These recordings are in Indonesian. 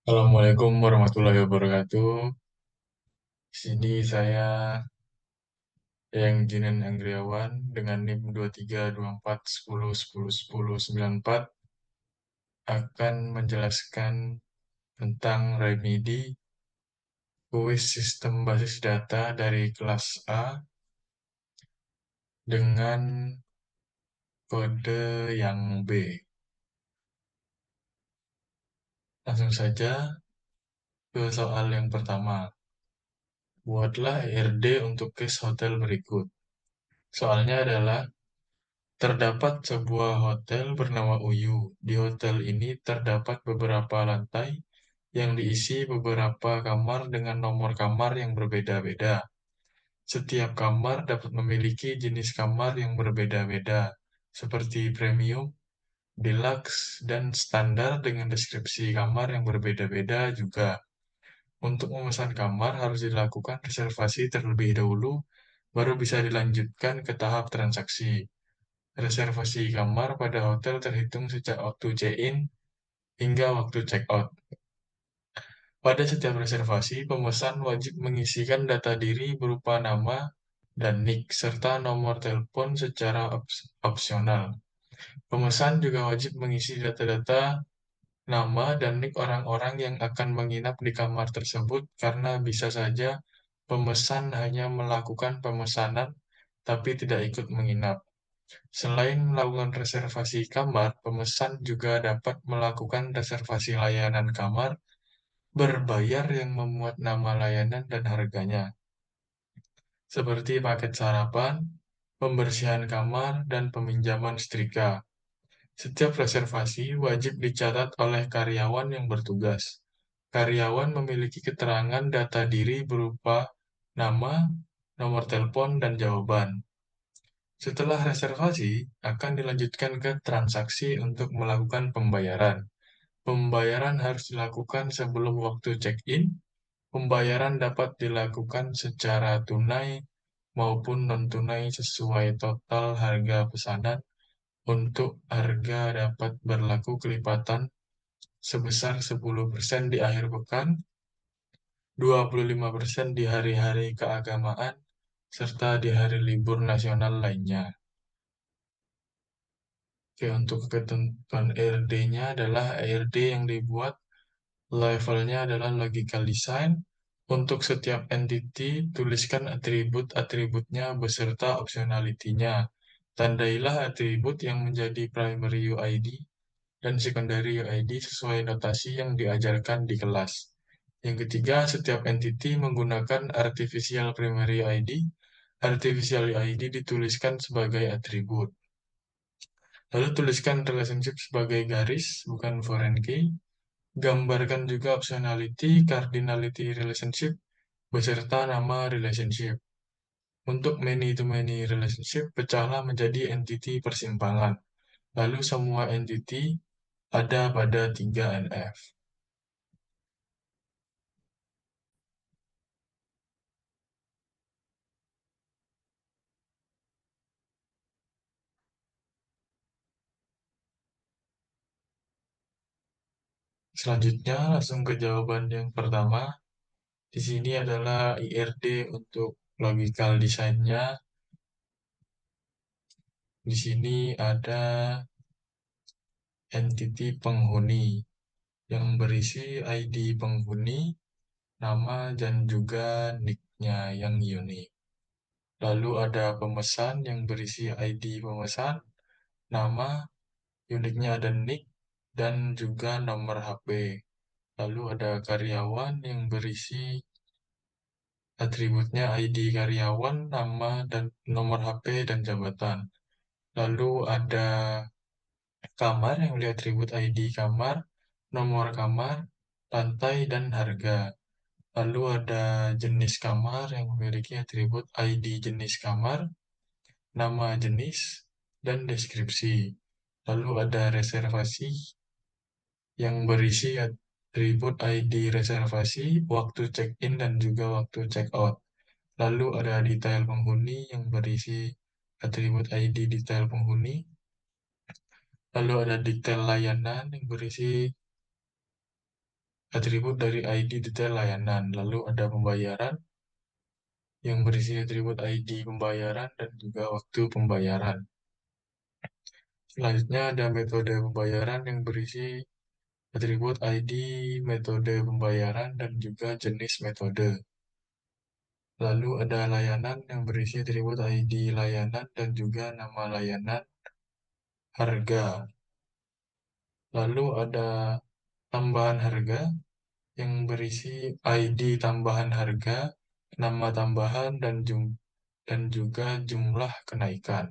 Assalamualaikum warahmatullahi wabarakatuh. Di sini saya yang Jinan Anggriawan dengan NIM 232410101094 akan menjelaskan tentang remedi kuis sistem basis data dari kelas A dengan kode yang B. Langsung saja ke soal yang pertama. Buatlah ERD untuk case hotel berikut. Soalnya adalah terdapat sebuah hotel bernama Uyu. Di hotel ini terdapat beberapa lantai yang diisi beberapa kamar dengan nomor kamar yang berbeda-beda. Setiap kamar dapat memiliki jenis kamar yang berbeda-beda, seperti premium, deluxe, dan standar dengan deskripsi kamar yang berbeda-beda juga. Untuk memesan kamar harus dilakukan reservasi terlebih dahulu, baru bisa dilanjutkan ke tahap transaksi. Reservasi kamar pada hotel terhitung sejak waktu check-in hingga waktu check-out. Pada setiap reservasi, pemesan wajib mengisikan data diri berupa nama dan NIK, serta nomor telepon secara opsional. Pemesan juga wajib mengisi data-data nama dan NIK orang-orang yang akan menginap di kamar tersebut karena bisa saja pemesan hanya melakukan pemesanan tapi tidak ikut menginap. Selain melakukan reservasi kamar, pemesan juga dapat melakukan reservasi layanan kamar berbayar yang memuat nama layanan dan harganya, seperti paket sarapan, pembersihan kamar, dan peminjaman setrika. Setiap reservasi wajib dicatat oleh karyawan yang bertugas. Karyawan memiliki keterangan data diri berupa nama, nomor telepon, dan jawaban. Setelah reservasi, akan dilanjutkan ke transaksi untuk melakukan pembayaran. Pembayaran harus dilakukan sebelum waktu check-in. Pembayaran dapat dilakukan secara tunai maupun non-tunai sesuai total harga pesanan. Untuk harga dapat berlaku kelipatan sebesar 10% di akhir pekan, 25% di hari-hari keagamaan, serta di hari libur nasional lainnya. Oke, untuk ketentuan ERD-nya adalah ERD yang dibuat levelnya adalah logical design. Untuk setiap entity, tuliskan atribut-atributnya beserta optionality-nya. Tandailah atribut yang menjadi primary UID dan secondary UID sesuai notasi yang diajarkan di kelas. Yang ketiga, setiap entity menggunakan artificial primary UID. Artificial UID dituliskan sebagai atribut. Lalu tuliskan relationship sebagai garis, bukan foreign key. Gambarkan juga optionality, cardinality relationship, beserta nama relationship. Untuk many-to-many relationship, pecahlah menjadi entity persimpangan. Lalu semua entity ada pada 3NF. Selanjutnya, langsung ke jawaban yang pertama. Di sini adalah IRD untuk logical design-nya. Di sini ada entity penghuni yang berisi ID penghuni, nama, dan juga nick-nya yang unik. Lalu ada pemesan yang berisi ID pemesan, nama, uniknya ada nick, dan juga nomor HP. Lalu ada karyawan yang berisi atributnya ID karyawan, nama, dan nomor HP, dan jabatan. Lalu ada kamar yang memiliki atribut ID kamar, nomor kamar, lantai, dan harga. Lalu ada jenis kamar yang memiliki atribut ID jenis kamar, nama jenis, dan deskripsi. Lalu ada reservasi yang berisi atribut ID reservasi, waktu check-in, dan juga waktu check-out. Lalu ada detail penghuni yang berisi atribut ID detail penghuni, Lalu ada detail layanan yang berisi atribut dari ID detail layanan. Lalu ada pembayaran yang berisi atribut ID pembayaran dan juga waktu pembayaran. Selanjutnya ada metode pembayaran yang berisi atribut ID, metode pembayaran, dan juga jenis metode. Lalu ada layanan yang berisi atribut ID layanan dan juga nama layanan, harga. Lalu ada tambahan harga yang berisi ID tambahan harga, nama tambahan, dan juga jumlah kenaikan.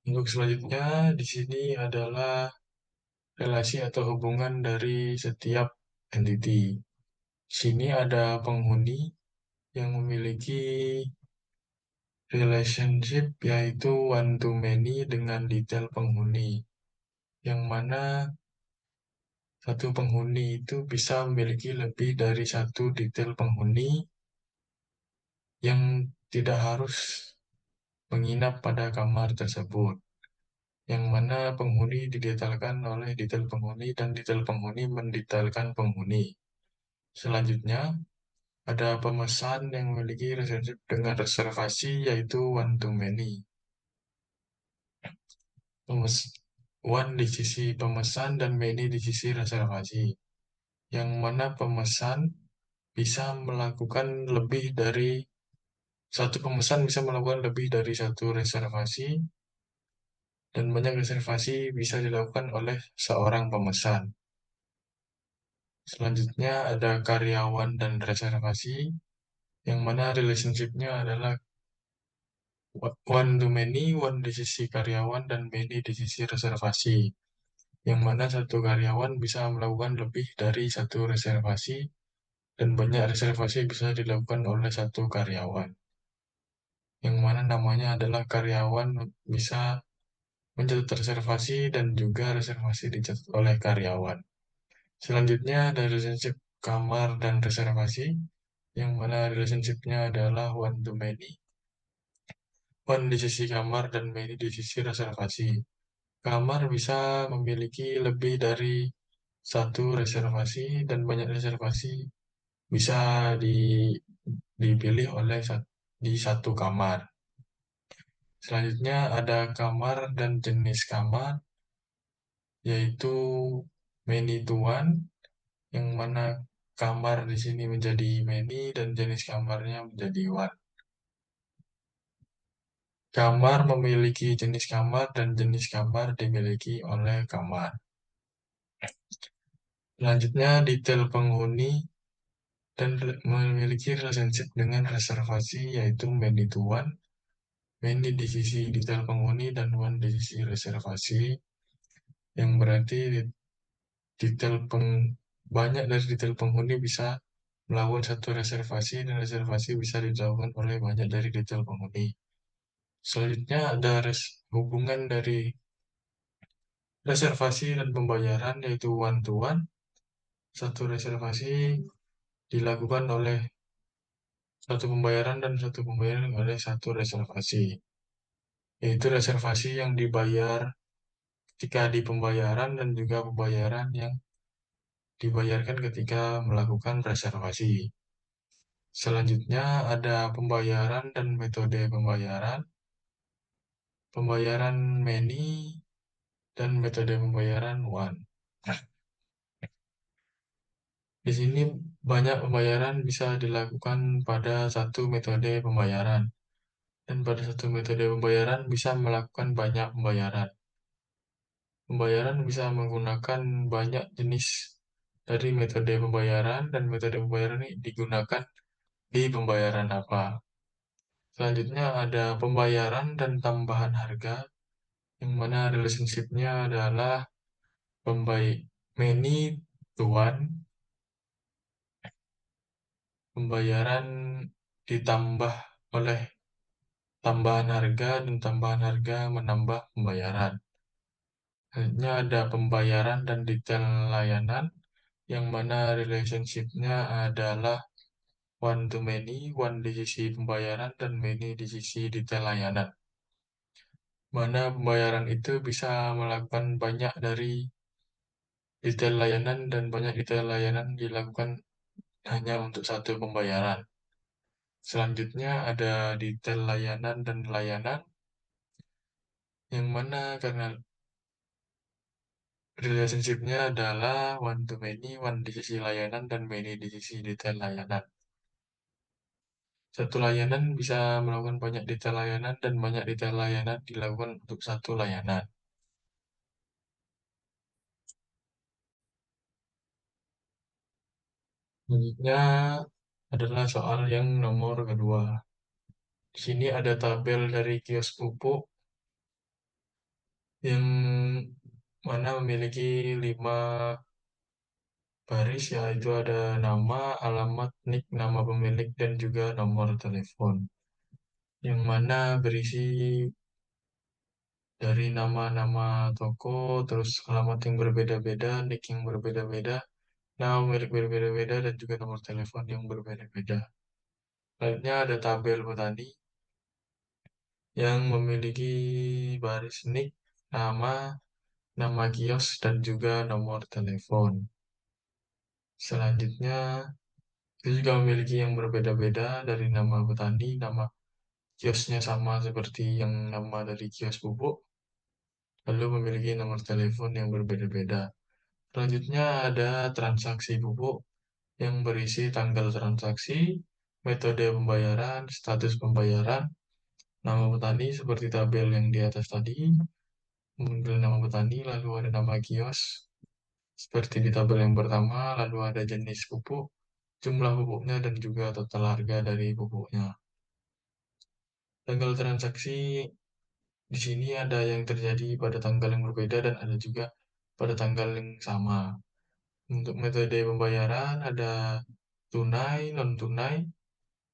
Untuk selanjutnya, di sini adalah relasi atau hubungan dari setiap entity. Di sini ada penghuni yang memiliki relationship yaitu one to many dengan detail penghuni, yang mana satu penghuni itu bisa memiliki lebih dari satu detail penghuni yang tidak harus menginap pada kamar tersebut, yang mana penghuni didetailkan oleh detail penghuni dan detail penghuni mendetailkan penghuni. Selanjutnya, ada pemesan yang memiliki relationship dengan reservasi yaitu one to many. One di sisi pemesan dan many di sisi reservasi, yang mana pemesan bisa melakukan lebih dari satu pemesan bisa melakukan lebih dari satu reservasi, dan banyak reservasi bisa dilakukan oleh seorang pemesan. Selanjutnya ada karyawan dan reservasi, yang mana relationship-nya adalah one to many, one di sisi karyawan dan many di sisi reservasi, yang mana satu karyawan bisa melakukan lebih dari satu reservasi dan banyak reservasi bisa dilakukan oleh satu karyawan, yang mana namanya adalah karyawan bisa mencatat reservasi dan juga reservasi dicatat oleh karyawan. Selanjutnya ada relationship kamar dan reservasi, yang mana relationship-nya adalah one to many, one di sisi kamar dan many di sisi reservasi. Kamar bisa memiliki lebih dari satu reservasi dan banyak reservasi bisa dipilih oleh di satu kamar. Selanjutnya ada kamar dan jenis kamar, yaitu many to one, yang mana kamar di sini menjadi many dan jenis kamarnya menjadi one. Kamar memiliki jenis kamar dan jenis kamar dimiliki oleh kamar. Selanjutnya detail penghuni dan memiliki relationship dengan reservasi yaitu many to one, many di sisi detail penghuni dan one di sisi reservasi, yang berarti detail banyak dari detail penghuni bisa melakukan satu reservasi dan reservasi bisa dilakukan oleh banyak dari detail penghuni. Selanjutnya ada hubungan dari reservasi dan pembayaran yaitu one to one. Satu reservasi dilakukan oleh satu pembayaran dan satu pembayaran oleh satu reservasi. Yaitu reservasi yang dibayar ketika di pembayaran dan juga pembayaran yang dibayarkan ketika melakukan reservasi. Selanjutnya ada pembayaran dan metode pembayaran, pembayaran many, dan metode pembayaran one. Di sini banyak pembayaran bisa dilakukan pada satu metode pembayaran, dan pada satu metode pembayaran bisa melakukan banyak pembayaran. Pembayaran bisa menggunakan banyak jenis dari metode pembayaran, dan metode pembayaran ini digunakan di pembayaran apa. Selanjutnya ada pembayaran dan tambahan harga, yang mana relationship-nya adalah many to one, pembayaran ditambah oleh tambahan harga dan tambahan harga menambah pembayaran. Selanjutnya ada pembayaran dan detail layanan, yang mana relationship-nya adalah one to many, one di sisi pembayaran, dan many di sisi detail layanan. Mana pembayaran itu bisa melakukan banyak dari detail layanan dan banyak detail layanan dilakukan hanya untuk satu pembayaran. Selanjutnya ada detail layanan dan layanan, yang mana karena relationship-nya adalah one to many, one di sisi layanan dan many di sisi detail layanan. Satu layanan bisa melakukan banyak detail layanan dan banyak detail layanan dilakukan untuk satu layanan. Selanjutnya adalah soal yang nomor kedua. Di sini ada tabel dari kios pupuk yang mana memiliki 5 baris, yaitu ada nama, alamat, NIK, nama pemilik, dan juga nomor telepon. Yang mana berisi dari nama-nama toko, terus alamat yang berbeda-beda, NIK yang berbeda-beda, nama pemilik berbeda-beda, dan juga nomor telepon yang berbeda-beda. Selanjutnya ada tabel petani yang memiliki baris NIK, nama, nama kios, dan juga nomor telepon. Selanjutnya, itu juga memiliki yang berbeda-beda dari nama petani, nama kiosnya sama seperti yang nama dari kios pupuk, lalu memiliki nomor telepon yang berbeda-beda. Selanjutnya ada transaksi pupuk yang berisi tanggal transaksi, metode pembayaran, status pembayaran, nama petani seperti tabel yang di atas tadi, kemudian nama petani, lalu ada nama kios, seperti di tabel yang pertama, lalu ada jenis pupuk, jumlah pupuknya, dan juga total harga dari pupuknya. Tanggal transaksi di sini ada yang terjadi pada tanggal yang berbeda dan ada juga pada tanggal yang sama. Untuk metode pembayaran ada tunai, non-tunai,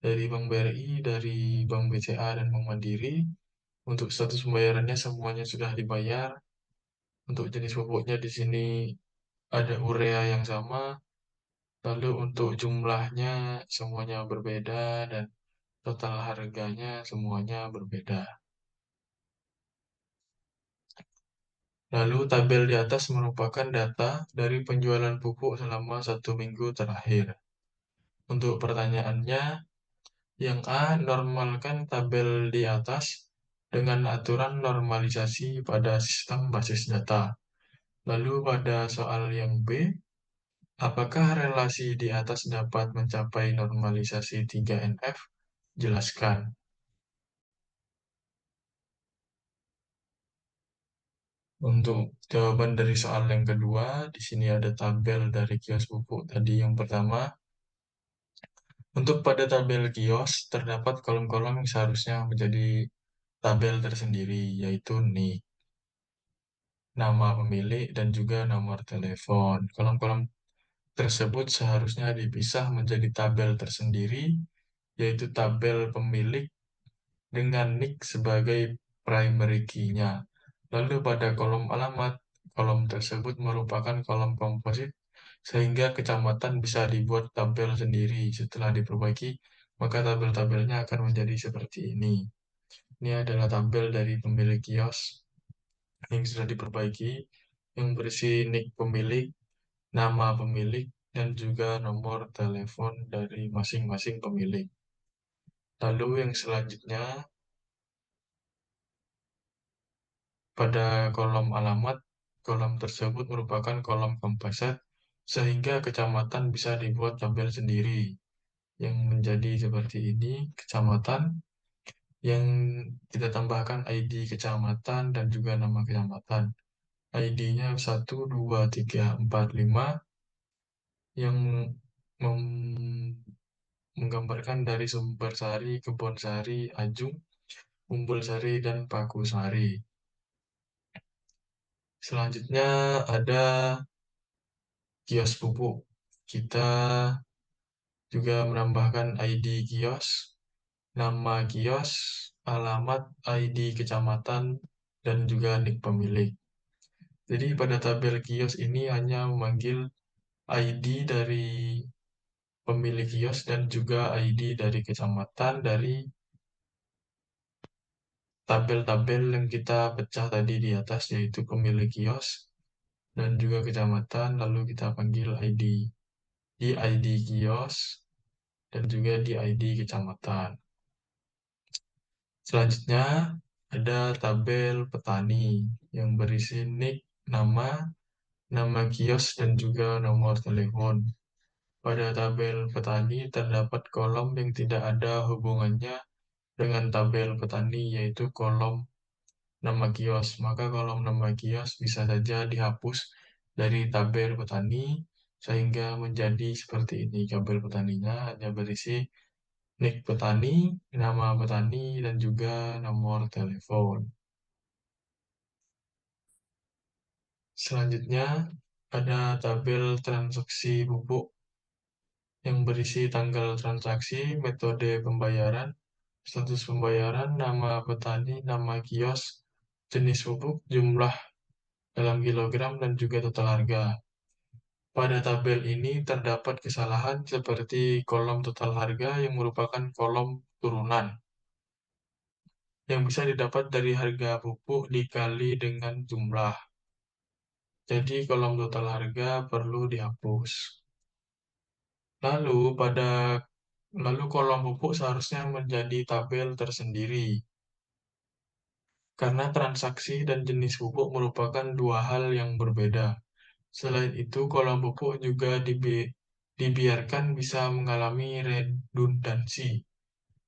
dari Bank BRI, dari Bank BCA, dan Bank Mandiri. Untuk status pembayarannya semuanya sudah dibayar. Untuk jenis pupuknya di sini ada urea yang sama. Lalu untuk jumlahnya semuanya berbeda dan total harganya semuanya berbeda. Lalu tabel di atas merupakan data dari penjualan pupuk selama 1 minggu terakhir. Untuk pertanyaannya, yang A, normalkan tabel di atas dengan aturan normalisasi pada sistem basis data. Lalu pada soal yang B, apakah relasi di atas dapat mencapai normalisasi 3NF? Jelaskan. Untuk jawaban dari soal yang kedua, di sini ada tabel dari kios pupuk tadi yang pertama. Untuk pada tabel kios, terdapat kolom-kolom yang seharusnya menjadi tabel tersendiri, yaitu NIK, nama pemilik, dan juga nomor telepon. Kolom-kolom tersebut seharusnya dipisah menjadi tabel tersendiri, yaitu tabel pemilik dengan NIK sebagai primary key-nya. Lalu pada kolom alamat, kolom tersebut merupakan kolom komposit, sehingga kecamatan bisa dibuat tabel sendiri. Setelah diperbaiki, maka tabel-tabelnya akan menjadi seperti ini. Ini adalah tabel dari pemilik kios yang sudah diperbaiki, yang berisi NIK pemilik, nama pemilik, dan juga nomor telepon dari masing-masing pemilik. Lalu yang selanjutnya, pada kolom alamat, kolom tersebut merupakan kolom komposit, sehingga kecamatan bisa dibuat tabel sendiri, yang menjadi seperti ini, kecamatan, yang kita tambahkan ID kecamatan dan juga nama kecamatan. ID-nya 1, 2, 3, 4, 5, yang menggambarkan dari Sumbersari, Kebonsari, Ajung, Umbulsari, dan Pakusari. Selanjutnya ada kios pupuk. Kita juga menambahkan ID kios, nama kios, alamat, ID kecamatan, dan juga NIK pemilik. Jadi pada tabel kios ini hanya memanggil ID dari pemilik kios dan juga ID dari kecamatan dari tabel-tabel yang kita pecah tadi di atas, yaitu pemilik kios dan juga kecamatan, lalu kita panggil ID. Di ID kios dan juga di ID kecamatan. Selanjutnya ada tabel petani yang berisi nik, nama, nama kios, dan juga nomor telepon. Pada tabel petani terdapat kolom yang tidak ada hubungannya dengan tabel petani, yaitu kolom nama kios. Maka kolom nama kios bisa saja dihapus dari tabel petani, sehingga menjadi seperti ini. Tabel petaninya hanya berisi nik petani, nama petani, dan juga nomor telepon. Selanjutnya, ada tabel transaksi pupuk yang berisi tanggal transaksi, metode pembayaran, status pembayaran, nama petani, nama kios, jenis pupuk, jumlah dalam kilogram, dan juga total harga. Pada tabel ini terdapat kesalahan seperti kolom total harga yang merupakan kolom turunan yang bisa didapat dari harga pupuk dikali dengan jumlah. Jadi kolom total harga perlu dihapus. Lalu kolom pupuk seharusnya menjadi tabel tersendiri, karena transaksi dan jenis pupuk merupakan dua hal yang berbeda. Selain itu, kolom pupuk juga dibiarkan bisa mengalami redundansi.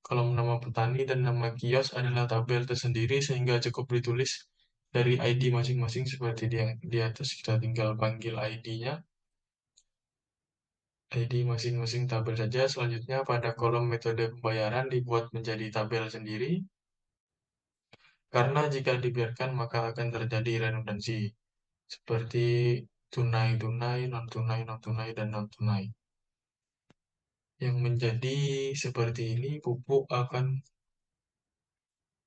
Kolom nama petani dan nama kios adalah tabel tersendiri sehingga cukup ditulis dari ID masing-masing seperti di atas. Kita tinggal panggil ID-nya. ID masing-masing tabel saja. Selanjutnya pada kolom metode pembayaran dibuat menjadi tabel sendiri, karena jika dibiarkan maka akan terjadi redundansi, seperti tunai-tunai, non-tunai, non-tunai, dan non-tunai. Yang menjadi seperti ini, pupuk akan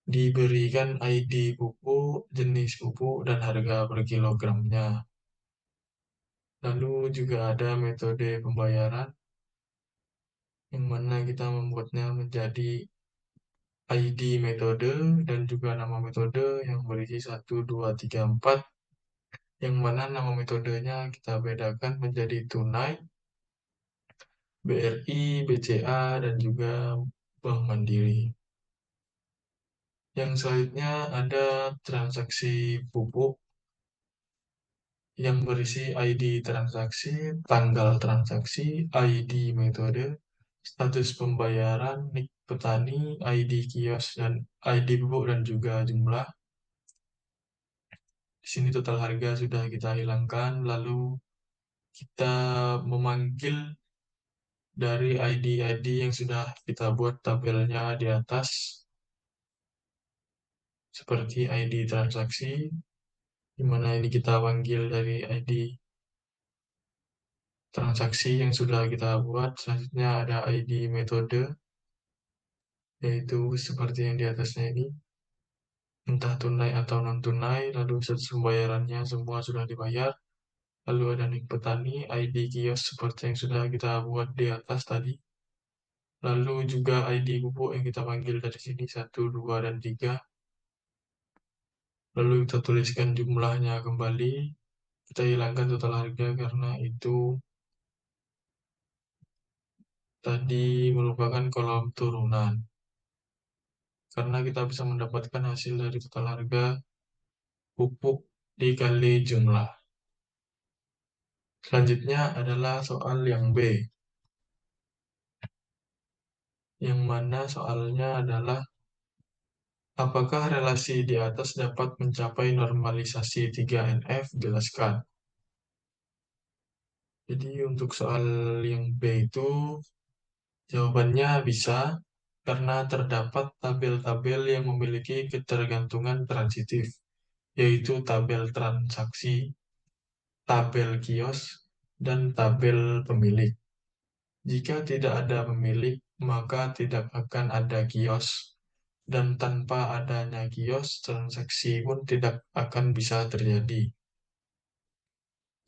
diberikan ID pupuk, jenis pupuk, dan harga per kilogramnya. Lalu juga ada metode pembayaran, yang mana kita membuatnya menjadi ID metode dan juga nama metode yang berisi 1, 2, 3, 4, yang mana nama metodenya kita bedakan menjadi tunai, BRI, BCA, dan juga Bank Mandiri. Yang selanjutnya ada transaksi pupuk yang berisi ID transaksi, tanggal transaksi, ID metode, status pembayaran, nik petani, ID kios, dan ID pupuk, dan juga jumlah. Di sini total harga sudah kita hilangkan, lalu kita memanggil dari ID-ID yang sudah kita buat tabelnya di atas, seperti ID transaksi, di mana ini kita panggil dari ID transaksi yang sudah kita buat. Selanjutnya ada ID metode, yaitu seperti yang di atasnya ini, entah tunai atau non-tunai, lalu status pembayarannya semua sudah dibayar, lalu ada nik petani, ID kios seperti yang sudah kita buat di atas tadi, lalu juga ID pupuk yang kita panggil dari sini 1, 2, dan 3, lalu kita tuliskan jumlahnya kembali, kita hilangkan total harga karena itu tadi merupakan kolom turunan, karena kita bisa mendapatkan hasil dari total harga pupuk dikali jumlah. Selanjutnya adalah soal yang B, yang mana soalnya adalah apakah relasi di atas dapat mencapai normalisasi 3NF? Jelaskan. Jadi untuk soal yang B itu jawabannya bisa, karena terdapat tabel-tabel yang memiliki ketergantungan transitif, yaitu tabel transaksi, tabel kios, dan tabel pemilik. Jika tidak ada pemilik, maka tidak akan ada kios. Dan tanpa adanya kios, transaksi pun tidak akan bisa terjadi.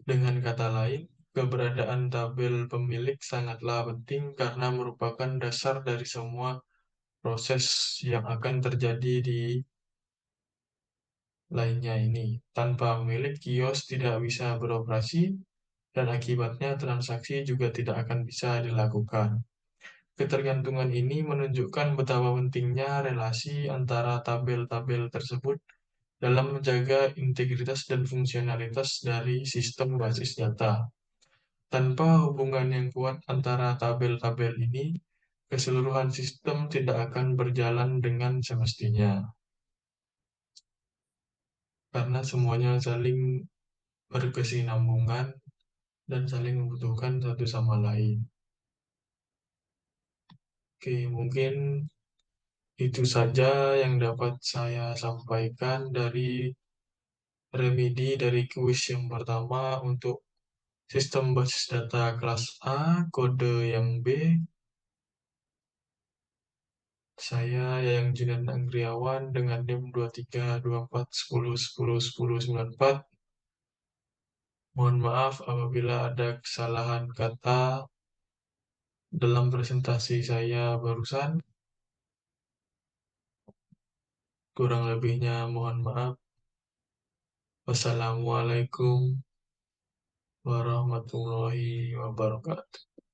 Dengan kata lain, Keberadaan tabel pemilik sangatlah penting karena merupakan dasar dari semua proses yang akan terjadi di lainnya ini. Tanpa pemilik, kios tidak bisa beroperasi dan akibatnya transaksi juga tidak akan bisa dilakukan. Ketergantungan ini menunjukkan betapa pentingnya relasi antara tabel-tabel tersebut dalam menjaga integritas dan fungsionalitas dari sistem basis data. Tanpa hubungan yang kuat antara tabel-tabel ini, keseluruhan sistem tidak akan berjalan dengan semestinya, karena semuanya saling berkesinambungan dan saling membutuhkan satu sama lain. Oke, mungkin itu saja yang dapat saya sampaikan dari remedi dari kuis yang pertama untuk sistem basis data kelas A, kode yang B. Saya Yayang Junan Anggriawan dengan NIM 232410101094. Mohon maaf apabila ada kesalahan kata dalam presentasi saya barusan. Kurang lebihnya mohon maaf. Wassalamualaikum warahmatullahi wabarakatuh.